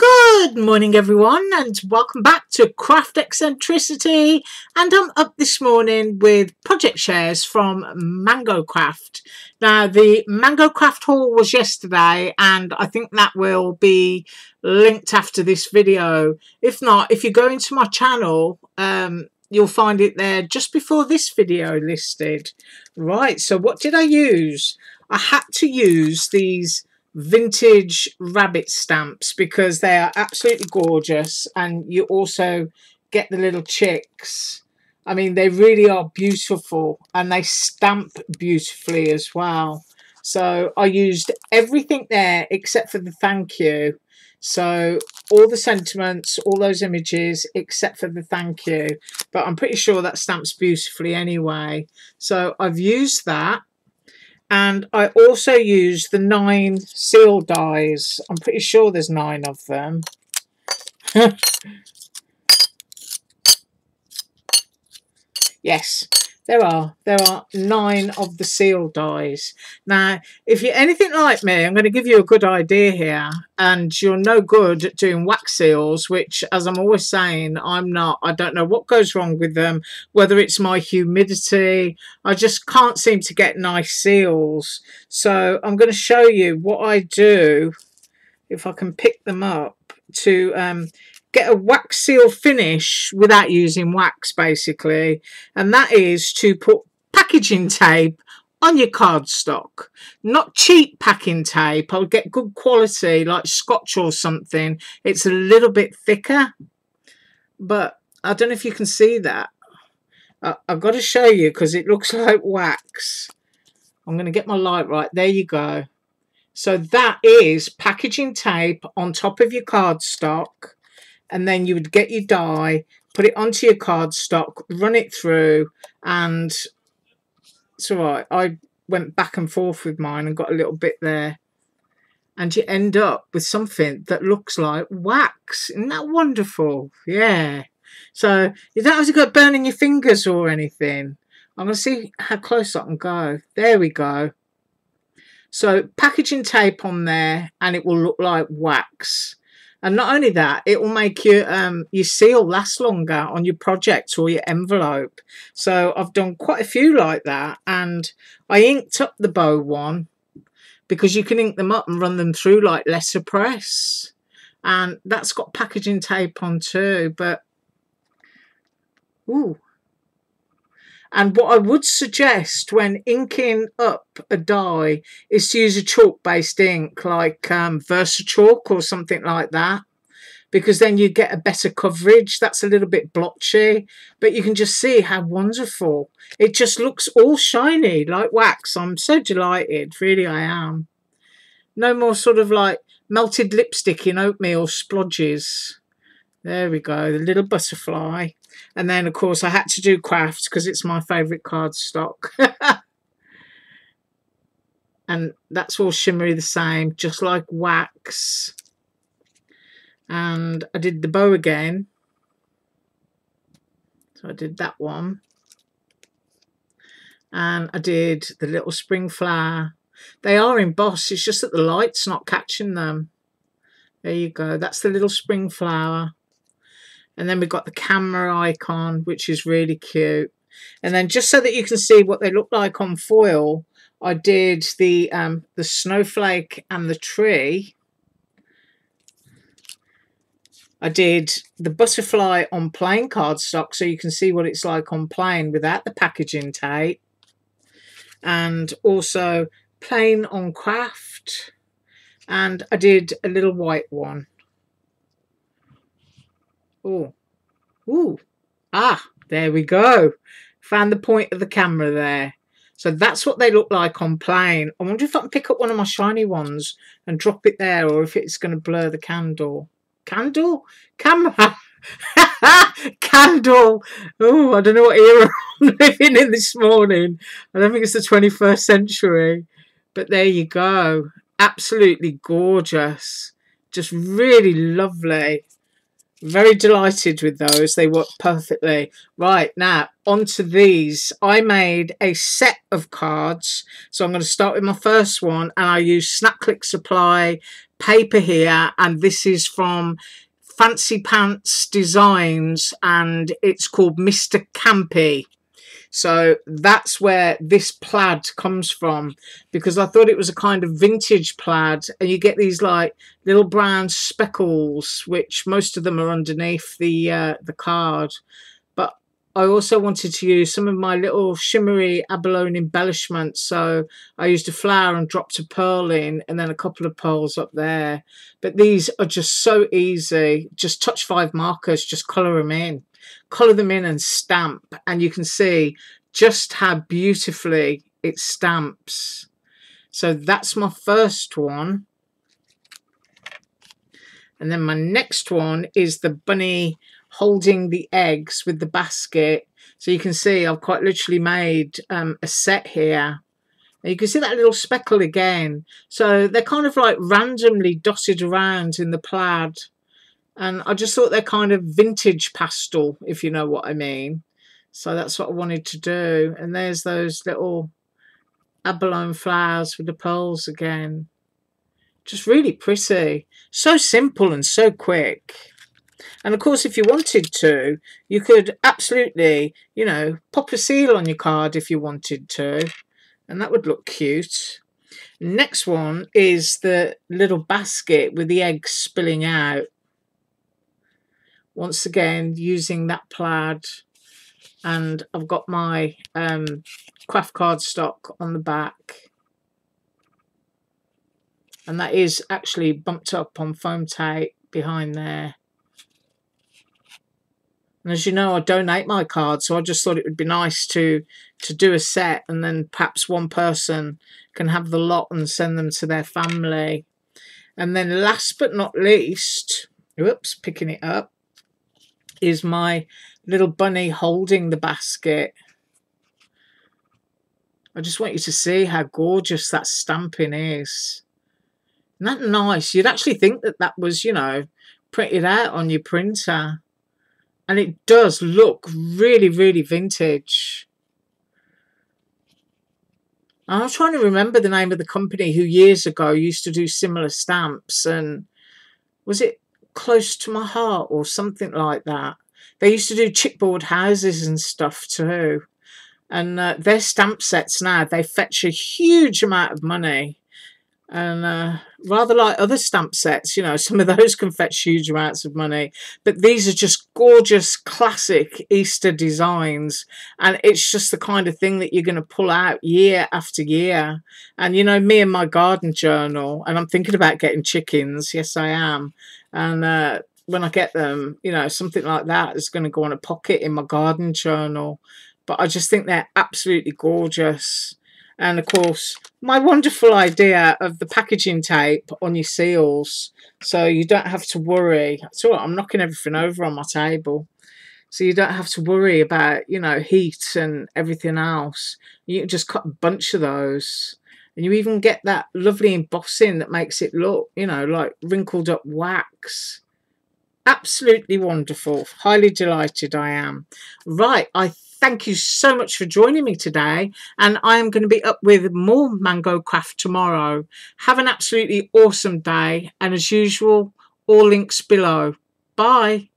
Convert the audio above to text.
Good morning everyone, and welcome back to Craft Eccentricity. And I'm up this morning with project shares from Mango Craft. Now the Mango Craft haul was yesterday, and I think that will be linked after this video. If not, if you go into my channel, you'll find it there just before this video listed. Right, so what did I use? I had to use these vintage rabbit stamps because they are absolutely gorgeous, and you also get the little chicks. I mean, they really are beautiful, and they stamp beautifully as well. So I used everything there except for the thank you. So all the sentiments, all those images except for the thank you, but I'm pretty sure that stamps beautifully anyway. So I've used that. And I also used the 9 seal dies. I'm pretty sure there's 9 of them. Yes, there are 9 of the seal dies. Now, if you're anything like me, I'm going to give you a good idea here. And you're no good at doing wax seals, which, as I'm always saying, I'm not. I don't know what goes wrong with them, whether it's my humidity. I just can't seem to get nice seals. So I'm going to show you what I do, if I can pick them up, to get a wax seal finish without using wax, basically. And that is to put packaging tape on your cardstock. Not cheap packing tape. I'll get good quality, like Scotch or something. It's a little bit thicker, but I don't know if you can see that. I've got to show you because it looks like wax. I'm going to get my light right. There you go. So that is packaging tape on top of your cardstock, and then you would get your die, put it onto your cardstock, run it through, and it's all right. I went back and forth with mine and got a little bit there. And you end up with something that looks like wax. Isn't that wonderful? Yeah. So you don't have to go burning your fingers or anything. I'm going to see how close I can go. There we go. So packaging tape on there, and it will look like wax. And not only that, it will make your seal last longer on your project or your envelope. So I've done quite a few like that, and I inked up the bow one because you can ink them up and run them through like letterpress. And that's got packaging tape on too, but ooh. And what I would suggest when inking up a die is to use a chalk-based ink like VersaChalk or something like that, because then you get a better coverage. That's a little bit blotchy, but you can just see how wonderful. It just looks all shiny like wax. I'm so delighted, really I am. No more sort of like melted lipstick in oatmeal splodges. There we go, the little butterfly. And then, of course, I had to do crafts because it's my favourite cardstock. And that's all shimmery the same, just like wax. And I did the bow again. So I did that one. And I did the little spring flower. They are embossed, it's just that the light's not catching them. There you go, that's the little spring flower. And then we've got the camera icon, which is really cute. And then just so that you can see what they look like on foil, I did the snowflake and the tree. I did the butterfly on plain cardstock, so you can see what it's like on plain without the packaging tape. And also plain on craft. And I did a little white one. Oh, ooh, ah, there we go. Found the point of the camera there. So that's what they look like on plain. I wonder if I can pick up one of my shiny ones and drop it there, or if it's going to blur the candle. Candle? Camera? Candle. Oh, I don't know what era I'm living in this morning. I don't think it's the 21st century. But there you go. Absolutely gorgeous. Just really lovely. Very delighted with those. They work perfectly. Right, now onto these. I made a set of cards. So I'm going to start with my first one, and I use Snap Click Supply paper here, and this is from Fancy Pants Designs, and it's called Mr. Campy. So that's where this plaid comes from, because I thought it was a kind of vintage plaid, and you get these like little brown speckles, which most of them are underneath the card. But I also wanted to use some of my little shimmery abalone embellishments, so I used a flower and dropped a pearl in, and then a couple of pearls up there. But these are just so easy. Just touch 5 markers, just colour them in. Colour them in and stamp, and you can see just how beautifully it stamps. So that's my first one. And then my next one is the bunny holding the eggs with the basket. So you can see I've quite literally made a set here. And you can see that little speckle again. So they're kind of like randomly dotted around in the plaid. And I just thought they're kind of vintage pastel, if you know what I mean. So that's what I wanted to do. And there's those little abalone flowers with the pearls again. Just really pretty. So simple and so quick. And of course, if you wanted to, you could absolutely, you know, pop a seal on your card if you wanted to. And that would look cute. Next one is the little basket with the eggs spilling out. Once again, using that plaid. And I've got my craft cardstock on the back. And that is actually bumped up on foam tape behind there. And as you know, I donate my cards, so I just thought it would be nice to do a set, and then perhaps one person can have the lot and send them to their family. And then last but not least, whoops, picking it up, is my little bunny holding the basket. I just want you to see how gorgeous that stamping is. Isn't that nice? You'd actually think that that was, you know, printed out on your printer. And it does look really, really vintage. I'm trying to remember the name of the company who years ago used to do similar stamps. And was it Close to My Heart or something like that? They used to do chipboard houses and stuff too. And their stamp sets now, they fetch a huge amount of money. And rather like other stamp sets, you know, some of those can fetch huge amounts of money. But these are just gorgeous, classic Easter designs. And it's just the kind of thing that you're going to pull out year after year. And, you know, me and my garden journal, and I'm thinking about getting chickens. Yes, I am. And when I get them, you know, something like that is going to go on a pocket in my garden journal. But I just think they're absolutely gorgeous. And of course, my wonderful idea of the packaging tape on your seals, so you don't have to worry. It's all right, I'm knocking everything over on my table. So you don't have to worry about, you know, heat and everything else. You can just cut a bunch of those. And you even get that lovely embossing that makes it look, you know, like wrinkled up wax. Absolutely wonderful. Highly delighted I am. Right, I thank you so much for joining me today, and I am going to be up with more Mango Craft tomorrow. Have an absolutely awesome day, and as usual, all links below. Bye.